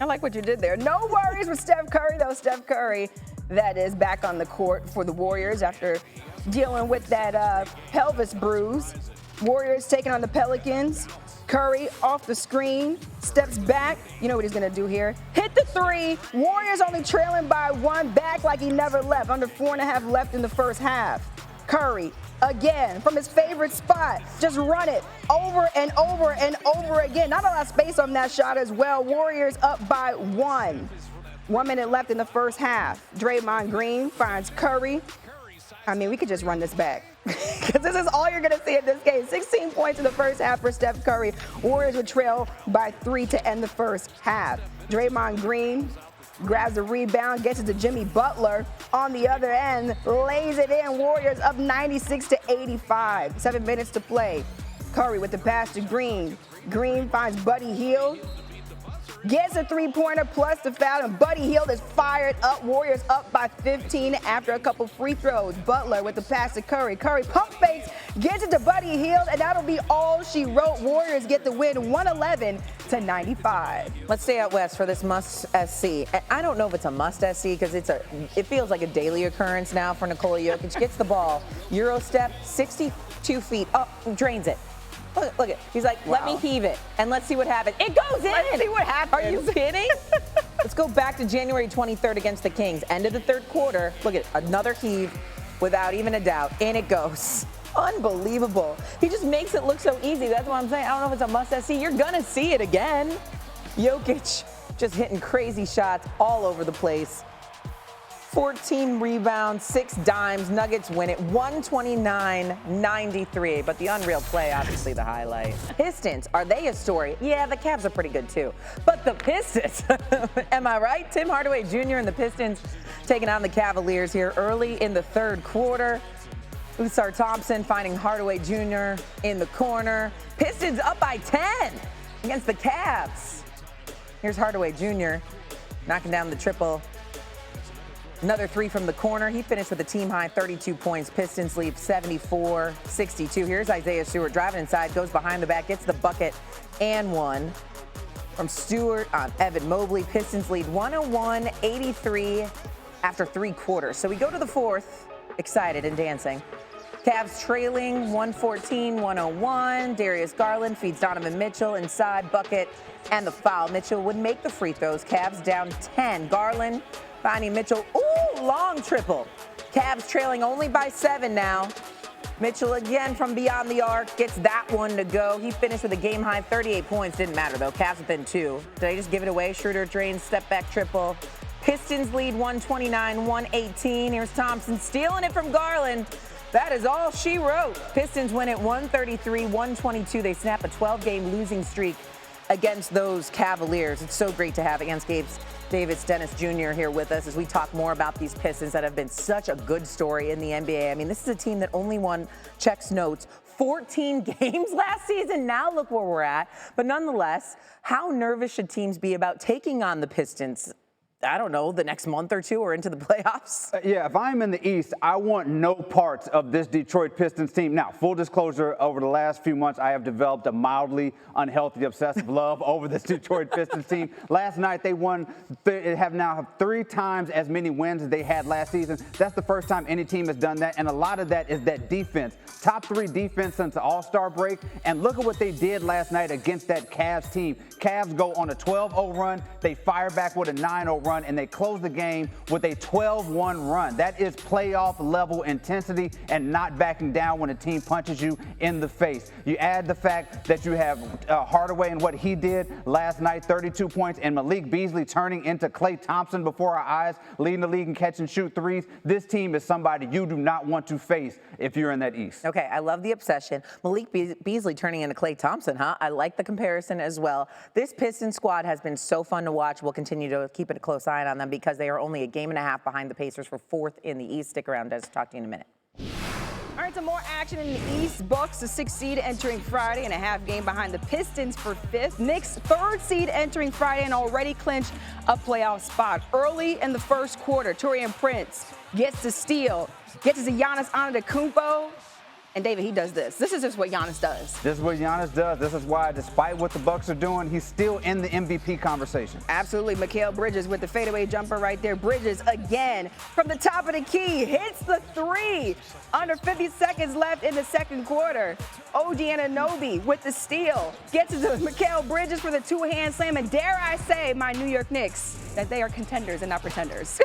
I like what you did there. No worries with Steph Curry, though. Steph Curry, that is, back on the court for the Warriors after dealing with that pelvis bruise. Warriors taking on the Pelicans. Curry off the screen, steps back. You know what he's going to do here. Hit the three. Warriors only trailing by one, back like he never left. Under 4.5 left in the first half. Curry, again, from his favorite spot. Just run it over and over and over again. Not a lot of space on that shot as well. Warriors up by one. 1 minute left in the first half. Draymond Green finds Curry. I mean, we could just run this back because this is all you're going to see in this game. 16 points in the first half for Steph Curry. Warriors would trail by 3 to end the first half. Draymond Green grabs the rebound, gets it to Jimmy Butler. On the other end, lays it in. Warriors up 96 to 85. 7 minutes to play. Curry with the pass to Green. Green finds Buddy Hield. Gets a three-pointer plus the foul, and Buddy Hield is fired up. Warriors up by 15 after a couple free throws. Butler with the pass to Curry. Curry pump fakes, gets it to Buddy Hield, and that'll be all she wrote. Warriors get the win 111 to 95. Let's stay out west for this must-SC. I don't know if it's a must-SC because it feels like a daily occurrence now for Nikola Jokic. Gets the ball, Euro step, 62 feet, up, drains it. Look it. He's like, let me heave it, and let's see what happens. It goes in. Let's see what happens. Are you kidding? Let's go back to January 23rd against the Kings. End of the third quarter. Look at another heave without even a doubt. In it goes. Unbelievable. He just makes it look so easy. That's what I'm saying. I don't know if it's a must-see. You're going to see it again. Jokic just hitting crazy shots all over the place. 14 rebounds, 6 dimes. Nuggets win it 129-93. But the unreal play, obviously the highlight. Pistons, are they a story? Yeah, the Cavs are pretty good too. But the Pistons, am I right? Tim Hardaway Jr. and the Pistons taking on the Cavaliers here early in the third quarter. Usar Thompson finding Hardaway Jr. in the corner. Pistons up by 10 against the Cavs. Here's Hardaway Jr. knocking down the triple. Another three from the corner. He finished with a team-high 32 points. Pistons lead 74-62. Here's Isaiah Stewart driving inside, goes behind the back, gets the bucket and one. From Stewart on Evan Mobley. Pistons lead 101-83 after 3 quarters. So we go to the fourth, excited and dancing. Cavs trailing 114-101. Darius Garland feeds Donovan Mitchell inside, bucket and the foul. Mitchell would make the free throws. Cavs down 10. Garland finding Mitchell. Ooh, long triple. Cavs trailing only by 7 now. Mitchell again from beyond the arc gets that one to go. He finished with a game-high 38 points. Didn't matter, though. Cavs within 2. Did I just give it away? Schroeder drains, step-back triple. Pistons lead 129-118. Here's Thompson stealing it from Garland. That is all she wrote. Pistons win it 133-122. They snap a 12-game losing streak against those Cavaliers. It's so great to have against Davis Dennis Jr. here with us as we talk more about these Pistons that have been such a good story in the NBA. I mean, this is a team that only won, checks notes, 14 games last season. Now look where we're at. But nonetheless, how nervous should teams be about taking on the Pistons? I don't know, the next month or two or into the playoffs? Yeah, if I'm in the East, I want no parts of this Detroit Pistons team. Now, full disclosure, over the last few months, I have developed a mildly unhealthy, obsessive love over this Detroit Pistons team. Last night, they won, have now 3 times as many wins as they had last season. That's the first time any team has done that, and a lot of that is that defense. Top 3 defense since the All-Star break, and look at what they did last night against that Cavs team. Cavs go on a 12-0 run, they fire back with a 9-0 run, and they close the game with a 12-1 run. That is playoff level intensity and not backing down when a team punches you in the face. You add the fact that you have Hardaway and what he did last night, 32 points, and Malik Beasley turning into Klay Thompson before our eyes, leading the league in catch and shoot threes. This team is somebody you do not want to face if you're in that East. Okay, I love the obsession. Malik Beasley turning into Klay Thompson, huh? I like the comparison as well. This Pistons squad has been so fun to watch. We'll continue to keep a close eye on them because they are only a game and a half behind the Pacers for 4th in the East. Stick around, Des. Talk to you in a minute. All right, some more action in the East. Bucks, the 6th seed, entering Friday and a half game behind the Pistons for 5th. Knicks, 3rd seed, entering Friday and already clinched a playoff spot. Early in the first quarter, Taurean Prince gets the steal, gets to Giannis Antetokounmpo. And David, he does this. This is just what Giannis does. This is what Giannis does. This is why, despite what the Bucks are doing, he's still in the MVP conversation. Absolutely. Mikal Bridges with the fadeaway jumper right there. Bridges again from the top of the key hits the three. Under 50 seconds left in the second quarter. OG Anunoby with the steal. Gets it to Mikal Bridges for the two-hand slam. And dare I say, my New York Knicks, that they are contenders and not pretenders.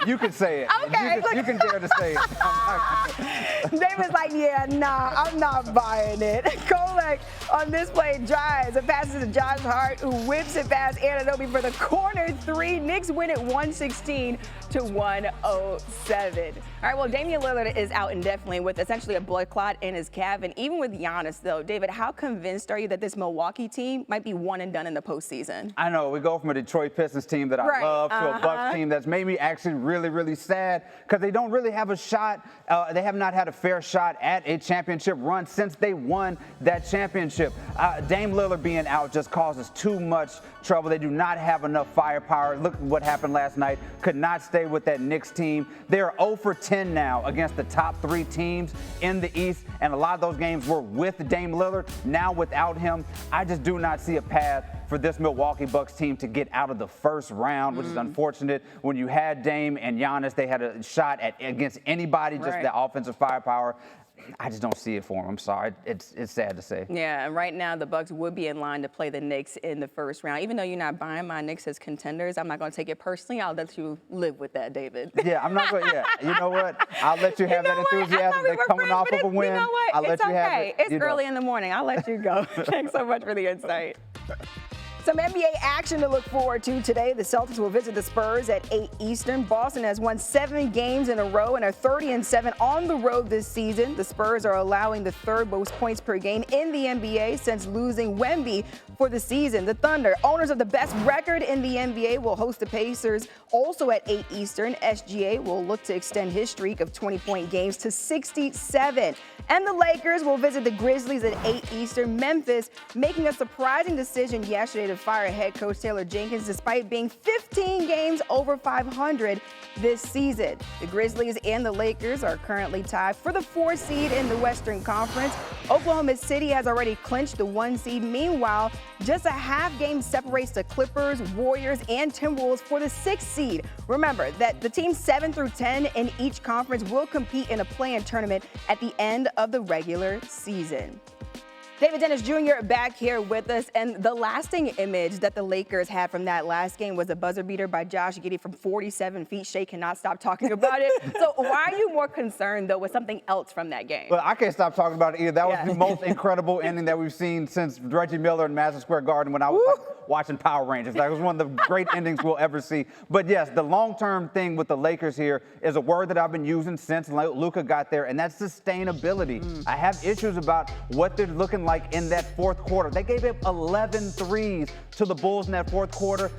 You can say it. Okay. You can dare to say it. David's like, yeah, nah, I'm not buying it. Kolek on this play drives. It passes to Josh Hart, who whips it past Anunoby for the corner three. Knicks win it 116 to 107. All right, well, Damian Lillard is out indefinitely with essentially a blood clot in his calf. And even with Giannis, though, David, how convinced are you that this Milwaukee team might be one and done in the postseason? I know. We go from a Detroit Pistons team that I love to a Bucks team that's made me actually really, really sad because they don't really have a shot. They have not had a fair shot at a championship run since they won that championship. Dame Lillard being out just causes too much trouble. They do not have enough firepower. Look what happened last night. Could not stay with that Knicks team. They're 0 for 10 now against the top three teams in the East, and a lot of those games were with Dame Lillard. Now without him, I just do not see a path for this Milwaukee Bucks team to get out of the first round, which is unfortunate. When you had Dame and Giannis, they had a shot against anybody, just the offensive firepower. I just don't see it for them. I'm sorry. It's sad to say. Yeah, and right now the Bucks would be in line to play the Knicks in the first round. Even though you're not buying my Knicks as contenders, I'm not going to take it personally. I'll let you live with that, David. Yeah, I'm not going to. Yeah, you know what? I'll let you have that enthusiasm. They're coming off of a win. You know what? I'll let you have it. It's early in the morning. I'll let you go. Thanks so much for the insight. Some NBA action to look forward to today. The Celtics will visit the Spurs at 8 Eastern. Boston has won 7 games in a row and are 30-7 on the road this season. The Spurs are allowing the third most points per game in the NBA since losing Wemby for the season. The Thunder, owners of the best record in the NBA, will host the Pacers also at 8 Eastern. SGA will look to extend his streak of 20-point games to 67. And the Lakers will visit the Grizzlies at 8 Eastern. Memphis making a surprising decision yesterday to fire head coach Taylor Jenkins despite being 15 games over 500 this season. The Grizzlies and the Lakers are currently tied for the 4th seed in the Western Conference. Oklahoma City has already clinched the 1 seed. Meanwhile, just a half game separates the Clippers, Warriors, and Timberwolves for the 6th seed. Remember that the teams 7 through 10 in each conference will compete in a play-in tournament at the end of the regular season. David Dennis Jr. back here with us, and the lasting image that the Lakers had from that last game was a buzzer beater by Josh Giddey from 47 feet. Shae cannot stop talking about it. So why are you more concerned, though, with something else from that game? Well, I can't stop talking about it either. That was the most incredible ending that we've seen since Reggie Miller in Madison Square Garden when I was watching Power Rangers. That was one of the great endings we'll ever see. But yes, the long-term thing with the Lakers here is a word that I've been using since Luka got there, and that's sustainability. I have issues about what they're looking like in that fourth quarter. They gave up 11 threes to the Bulls in that fourth quarter.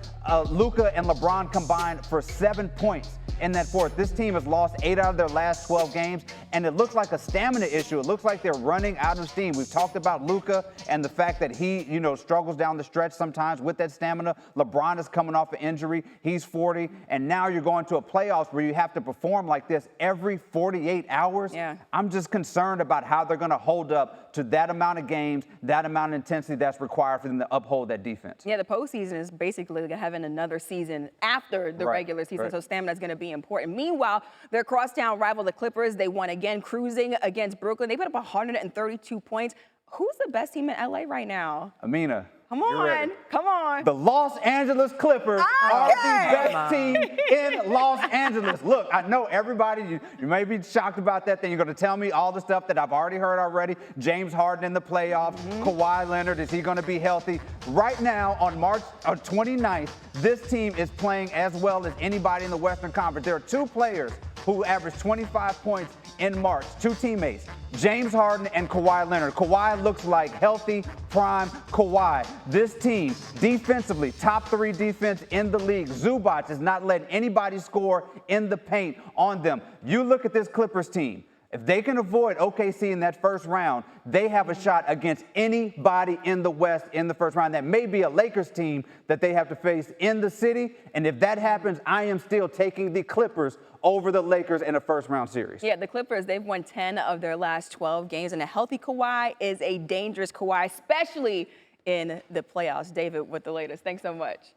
Luka and LeBron combined for 7 points in that fourth. This team has lost 8 out of their last 12 games, and it looks like a stamina issue. It looks like they're running out of steam. We've talked about Luka and the fact that he, struggles down the stretch sometimes with that stamina. LeBron is coming off an injury. He's 40, and now you're going to a playoffs where you have to perform like this every 48 hours. Yeah. I'm just concerned about how they're going to hold up to that amount of games, that amount of intensity that's required for them to uphold that defense. Yeah, the postseason is basically having another season after the regular season, so stamina is going to be important. Meanwhile, their crosstown rival, the Clippers, they won again, cruising against Brooklyn. They put up 132 points. Who's the best team in LA right now? Amina. Come on, come on. The Los Angeles Clippers are the best team in Los Angeles. Look, I know everybody, you may be shocked about that. Then you're going to tell me all the stuff that I've already heard already. James Harden in the playoffs. Kawhi Leonard, is he going to be healthy? Right now, on March 29th, this team is playing as well as anybody in the Western Conference. There are 2 players who averaged 25 points in March, 2 teammates, James Harden and Kawhi Leonard. Kawhi looks like healthy, prime Kawhi. This team, defensively, top 3 defense in the league. Zubac is not letting anybody score in the paint on them. You look at this Clippers team. If they can avoid OKC in that first round, they have a shot against anybody in the West in the first round. That may be a Lakers team that they have to face in the city. And if that happens, I am still taking the Clippers over the Lakers in a first-round series. Yeah, the Clippers, they've won 10 of their last 12 games, and a healthy Kawhi is a dangerous Kawhi, especially in the playoffs. David with the latest. Thanks so much.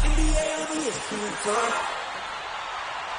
NBA over here.